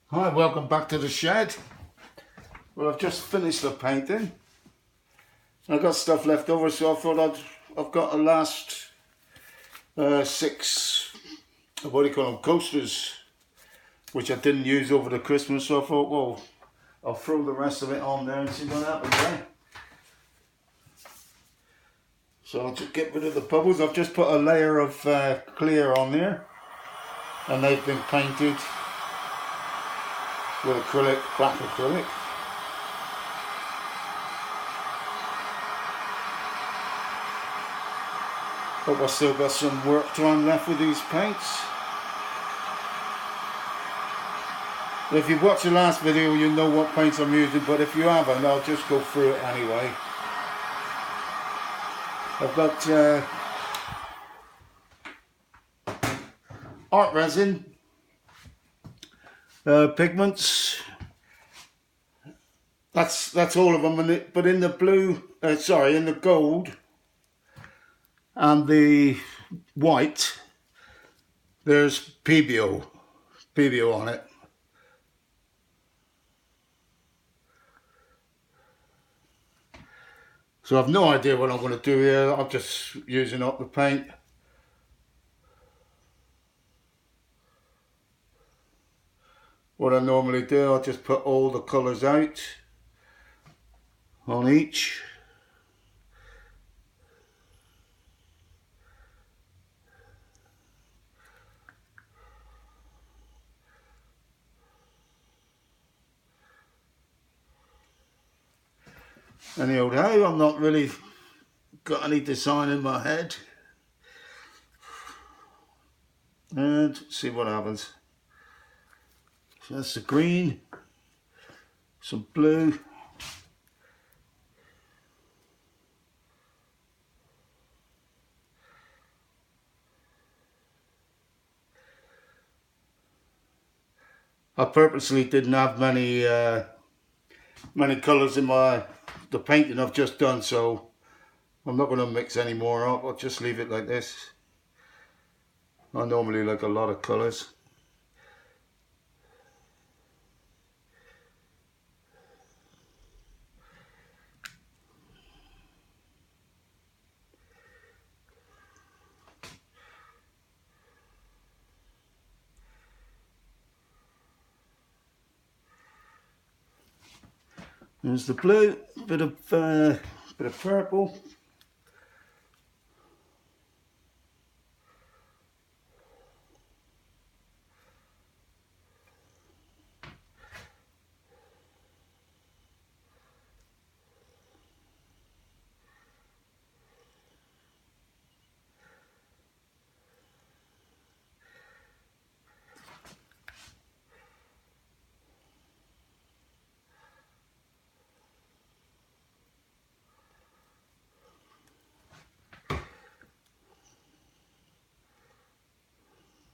Hi, welcome back to the shed. Well, I've just finished the painting. I got stuff left over, so I thought I've got a last 6, what do you call them, coasters, which I didn't use over the Christmas. So I thought, well, I'll throw the rest of it on there and see what happens, eh? So I'll just get rid of the bubbles. I've just put a layer of clear on there, and they've been painted with acrylic, black acrylic. But I've still got some work time left with these paints. If you've watched the last video, you know what paints I'm using, but if you haven't, I'll just go through it anyway. I've got art resin, pigments. That's all of them, but in the blue, in the gold and the white, there's PBO on it. So I've no idea what I'm going to do here. I'm just using up the paint. What I normally do, I'll just put all the colours out on each. Anyhow, I'm not really got any design in my head. And see what happens. So that's the green, some blue. I purposely didn't have many colours in the painting I've just done, so I'm not going to mix any more up. I'll just leave it like this. I normally like a lot of colours. There's the blue, bit of purple.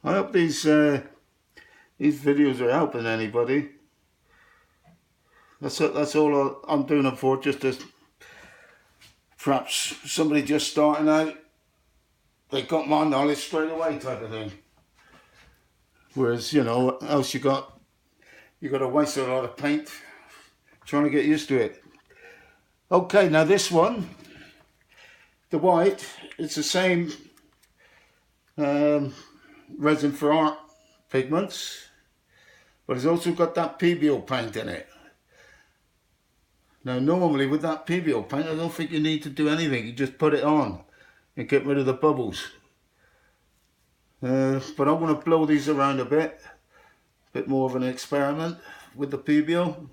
I hope these videos are helping anybody. That's all I'm doing it for, just to perhaps somebody just starting out, they got my knowledge straight away type of thing. Whereas, you know, else you got to waste a lot of paint trying to get used to it. Okay, now this one, the white, it's the same resin for art pigments, but it's also got that PBO paint in it. Now normally with that PBO paint, I don't think you need to do anything. You just put it on and get rid of the bubbles. But I'm going to blow these around a bit more of an experiment with the PBO.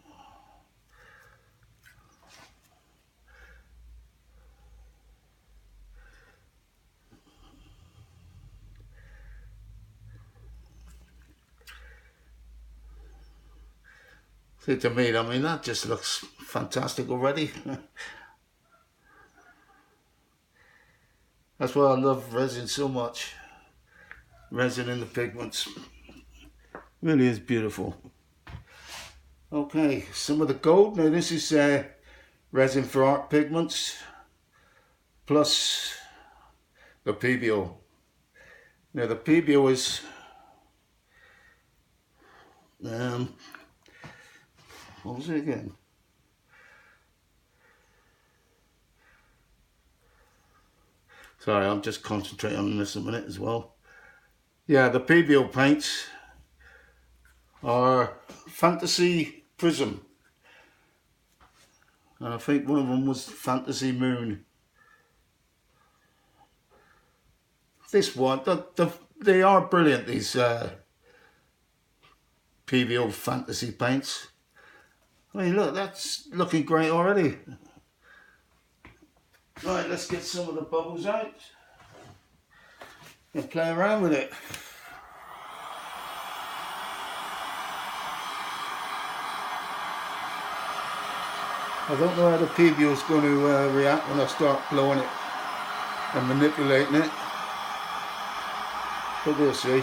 See, to me, I mean, that just looks fantastic already. That's why I love resin so much. Resin in the pigments. Really is beautiful. Okay, some of the gold. Now this is resin for art pigments plus the PBO. Now the PBO is What was it again? Sorry, I'm just concentrating on this a minute as well. Yeah, the PBO paints are Fantasy Prism. And I think one of them was Fantasy Moon. This one, they are brilliant, these PBO Fantasy paints. I mean, look, that's looking great already. Right, let's get some of the bubbles out and play around with it. I don't know how the PBO is going to react when I start blowing it and manipulating it, but we'll see.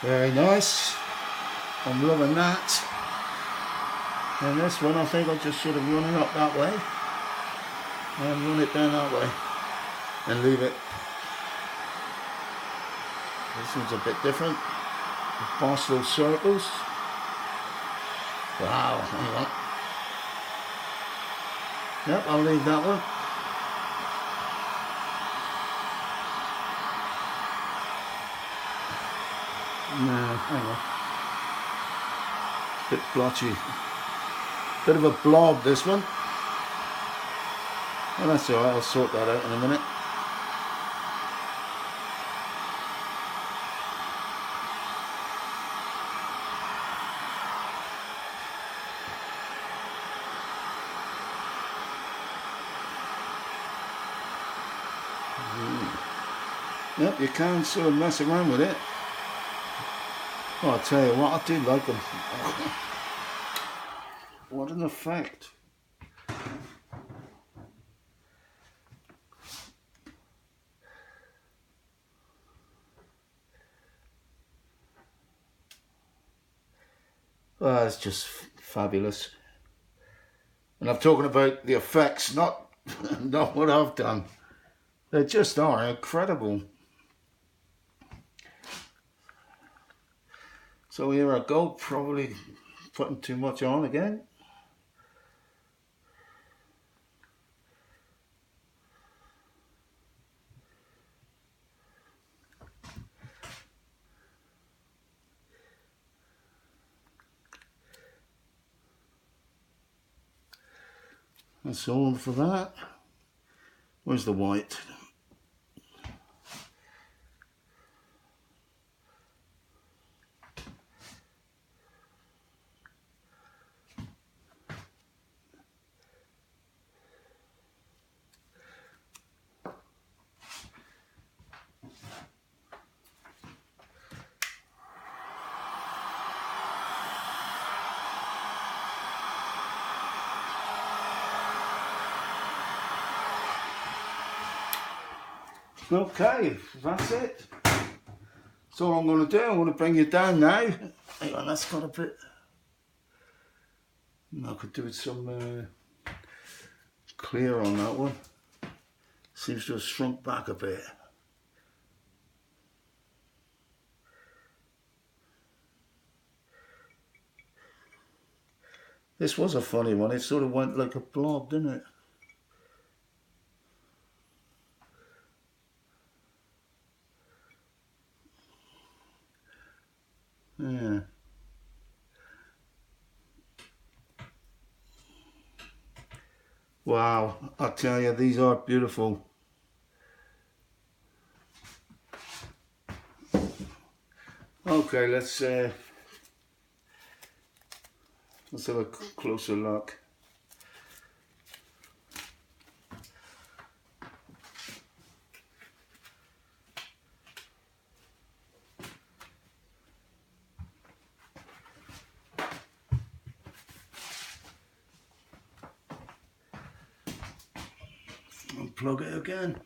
Very nice. I'm loving that. And this one, I think I'll just sort of run it up that way and run it down that way and leave it. This one's a bit different. Pass those circles. Wow, hang on. Yep, I'll leave that one. No, hang on. Bit blotchy. Bit of a blob, this one. Well, that's alright, I'll sort that out in a minute. Yep, you can sort of mess around with it. Oh, I'll tell you what, I do like them. What an effect. Oh, it's just fabulous. And I'm talking about the effects, not, not what I've done. They just are incredible. So here I go, probably putting too much on again. That's all for that. Where's the white? Okay, that's it. That's all I'm going to do. I'm going to bring you down now. Hang on, that's got a bit... I could do with some clear on that one. Seems to have shrunk back a bit. This was a funny one. It sort of went like a blob, didn't it? Yeah. Wow, I tell you, these are beautiful. Okay, let's have a closer look. Unplug it again.